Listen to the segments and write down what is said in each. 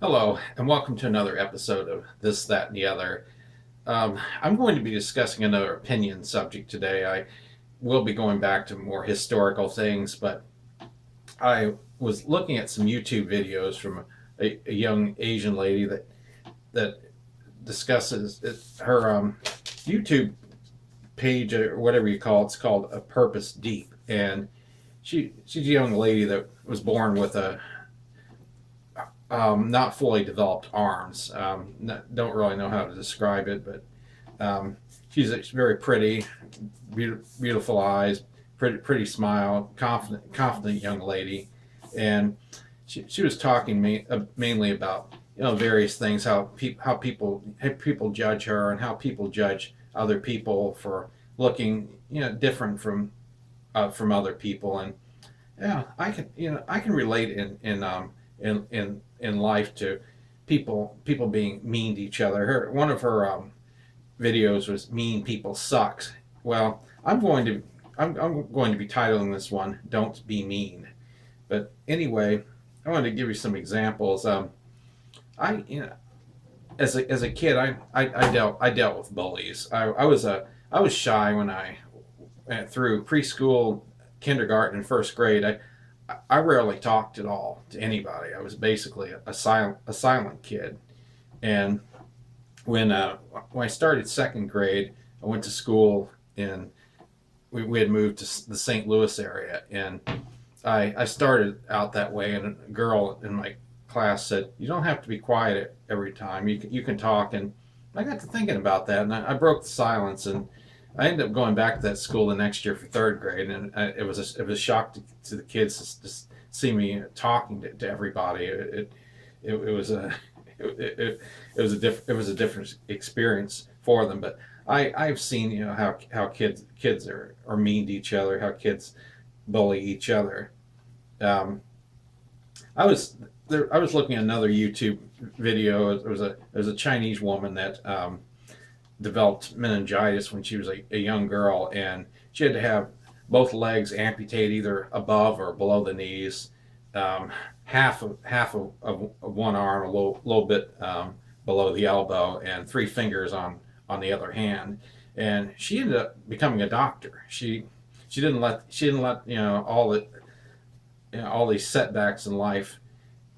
Hello, and welcome to another episode of This, That, and the Other. I'm going to be discussing another opinion subject today. I will be going back to more historical things, but I was looking at some YouTube videos from a young Asian lady that discusses her YouTube page or whatever you call it. It's called A Purpose Deep, and she's a young lady that was born with a not fully developed arms. Don't really know how to describe it, but she's very pretty, beautiful eyes, pretty smile, confident young lady, and she was talking mainly about various things, how people judge her and how people judge other people for looking different from other people. And yeah, I can relate in life to people being mean to each other. One of her videos was "Mean People Sucks." Well, I'm going to be titling this one "Don't Be Mean." But anyway, I wanted to give you some examples. I as a kid, I dealt with bullies. I was shy when I went through preschool, kindergarten, and first grade. I rarely talked at all to anybody. I was basically a silent kid. And when I started second grade, I went to school in we had moved to the St. Louis area, and I started out that way. And a girl in my class said, "You don't have to be quiet every time. You can talk." And I got to thinking about that, and I broke the silence, and I ended up going back to that school the next year for third grade, and it was a shock to the kids to see me talking to everybody. It was a it was a different experience for them. But I've seen how kids are mean to each other, how kids bully each other. Um, I was I was looking at another YouTube video. There was a Chinese woman that developed meningitis when she was a young girl, and she had to have both legs amputated, either above or below the knees, um, half of one arm, a little bit below the elbow, and three fingers on the other hand. And she ended up becoming a doctor. She didn't let all these setbacks in life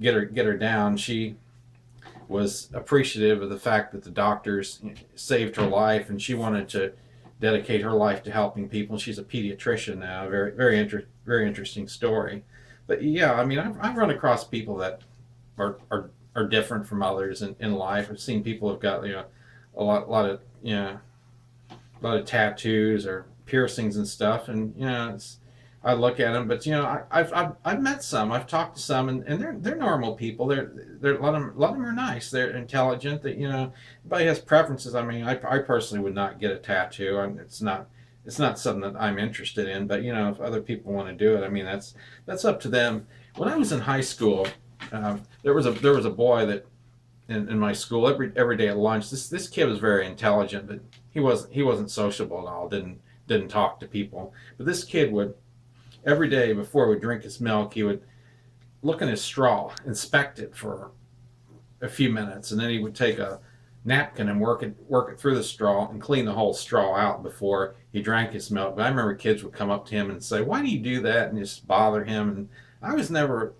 get her down. She was appreciative of the fact that the doctors saved her life, and she wanted to dedicate her life to helping people. She's a pediatrician now. Very interesting story. But yeah, I mean, I've run across people that are different from others in life. I've seen people who've got a lot of a lot of tattoos or piercings and stuff, and I look at them. But I've met some, I've talked to some, and they're normal people. They're a lot of them are nice. They're intelligent. That everybody has preferences. I mean, I personally would not get a tattoo. It's not something that I'm interested in. But if other people want to do it, I mean, that's up to them. When I was in high school, there was a boy that in my school every day at lunch. This kid was very intelligent, but he wasn't sociable at all. Didn't talk to people. But this kid would every day before he would drink his milk, he would look in his straw, inspect it for a few minutes, and then he would take a napkin and work it through the straw and clean the whole straw out before he drank his milk. But I remember kids would come up to him and say, "Why do you do that?" and just bother him. And I was never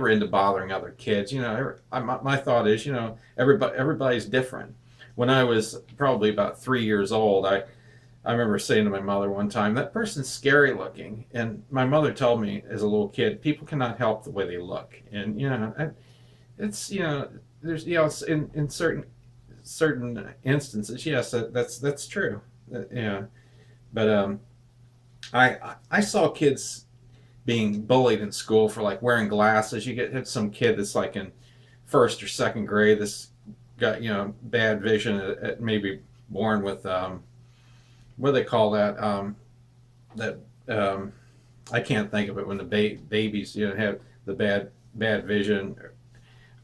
into bothering other kids. My thought is, everybody's different. When I was probably about 3 years old, I remember saying to my mother one time, "That person's scary looking." And my mother told me as a little kid, people cannot help the way they look. And it's there's in certain instances, yes, that's true. But I saw kids being bullied in school for like wearing glasses. You get some kid that's like in first or second grade. This got bad vision, at maybe born with what do they call that? That I can't think of it when the babies have the bad vision,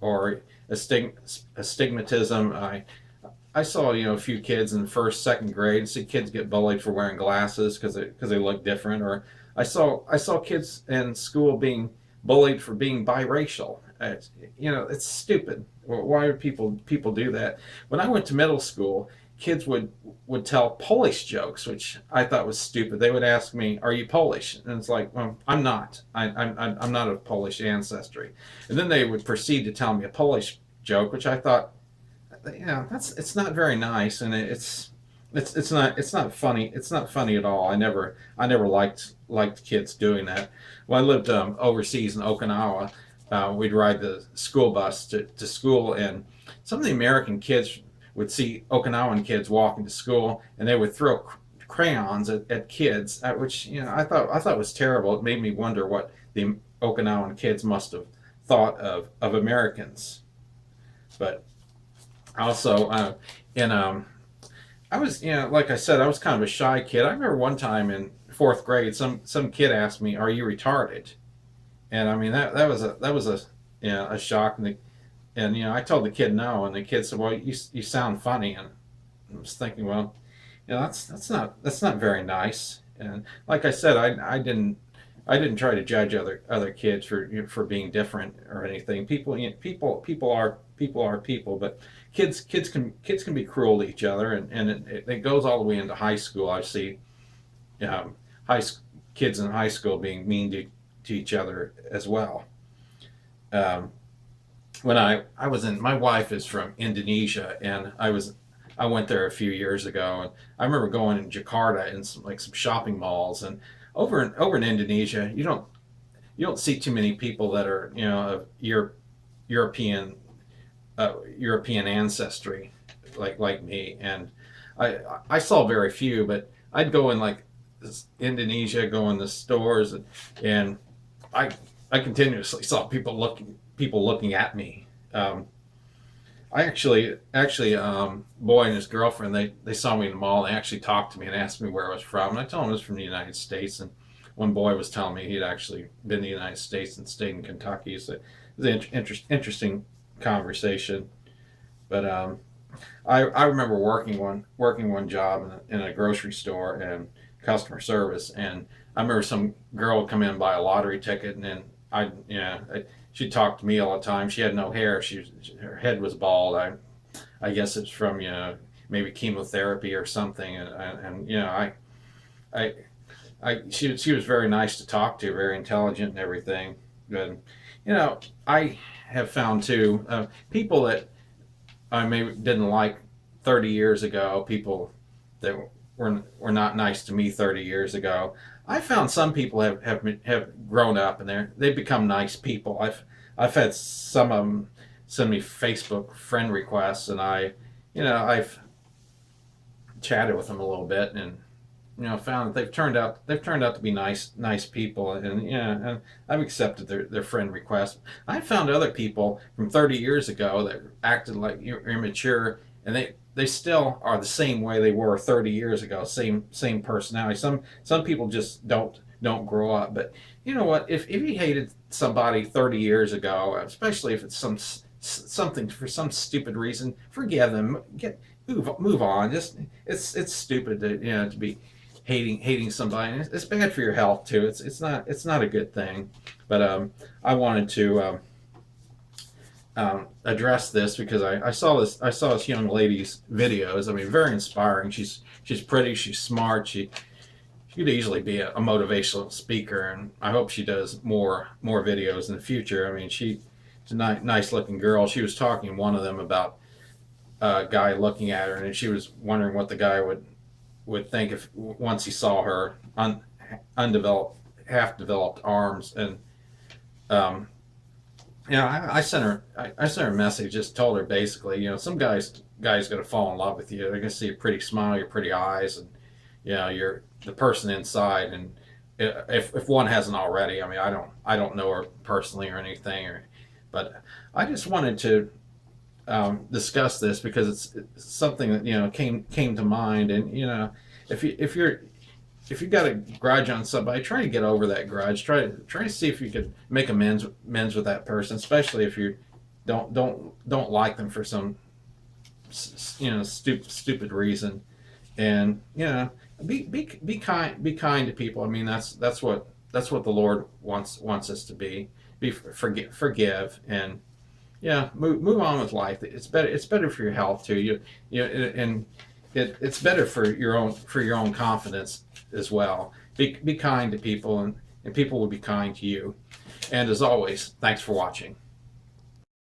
or astigmatism. I saw a few kids in first second grade. See kids get bullied for wearing glasses because they look different. Or I saw kids in school being bullied for being biracial. It's stupid. Why would people do that? When I went to middle school, kids would tell Polish jokes, which I thought was stupid. They would ask me, "Are you Polish?" And it's like, well, I'm not. I'm not of Polish ancestry. And then they would proceed to tell me a Polish joke, which I thought, it's not very nice, and it's not funny. It's not funny at all. I never liked kids doing that. When I lived overseas in Okinawa, we'd ride the school bus to school, and some of the American kids would see Okinawan kids walking to school, and they would throw crayons at kids, which I thought was terrible. It made me wonder what the Okinawan kids must have thought of Americans. But also, in I was, like I said, I was kind of a shy kid. I remember one time in fourth grade, some kid asked me, "Are you retarded?" And I mean that was a shock. And I told the kid no, and the kid said, "Well, you sound funny." And I was thinking, well, that's not very nice. And like I said, I didn't try to judge other kids for being different or anything. People are people, but kids can be cruel to each other, and it goes all the way into high school. I see um, high kids in high school being mean to each other as well. Um, when I was in, my wife is from Indonesia, and I went there a few years ago, and I remember going in Jakarta in some shopping malls, and over in Indonesia, you don't see too many people that are of European European ancestry like me, and I I saw very few, but I'd go in like Indonesia, go in the stores, and I I continuously saw people looking at me. I actually boy and his girlfriend, they saw me in the mall. And they actually talked to me and asked me where I was from, and I told them I was from the United States. And one boy was telling me he'd actually been to the United States and stayed in Kentucky. So it was an interesting conversation. But I remember working one job in a grocery store and customer service, and I remember some girl would come in and buy a lottery ticket, and then she talked to me all the time. She had no hair. Her head was bald. I guess it's from maybe chemotherapy or something, and I she was very nice to talk to, very intelligent and everything. But I have found too, people that I maybe didn't like 30 years ago, people that were not nice to me 30 years ago. I found some people have grown up, and they've become nice people. I've had some of them send me Facebook friend requests, and I've chatted with them a little bit, and found that they've turned out to be nice people, and I've accepted their friend requests. I found other people from 30 years ago that acted like immature, and they still are the same way they were 30 years ago. Same personality. Some people just don't grow up. But you know what? If you hated somebody 30 years ago, especially if it's something for some stupid reason, forgive them. Move on. Just it's stupid to be hating somebody. And it's bad for your health too. It's not a good thing. But I wanted to address this because I saw this young lady's videos. I mean, very inspiring. She's pretty. She's smart. She could easily be a motivational speaker, and I hope she does more videos in the future. I mean, she's a nice looking girl. She was talking in one of them about a guy looking at her, and she was wondering what the guy would think if once he saw her undeveloped, half developed arms. And um, I sent her a message, just told her basically, some guys gonna fall in love with you. They're gonna see a pretty smile, your pretty eyes, and you're the person inside. And if one hasn't already, I mean, I don't know her personally or anything, but I just wanted to discuss this because it's something that came to mind. And if you got a grudge on somebody, try to get over that grudge. Try to see if you could make amends with that person, especially if you don't like them for some stupid reason. And be kind to people. I mean, that's what the Lord wants us to be. forgive, and yeah, move on with life. It's better for your health too. And it's better for your own confidence as well. Be kind to people, and people will be kind to you. And as always, thanks for watching.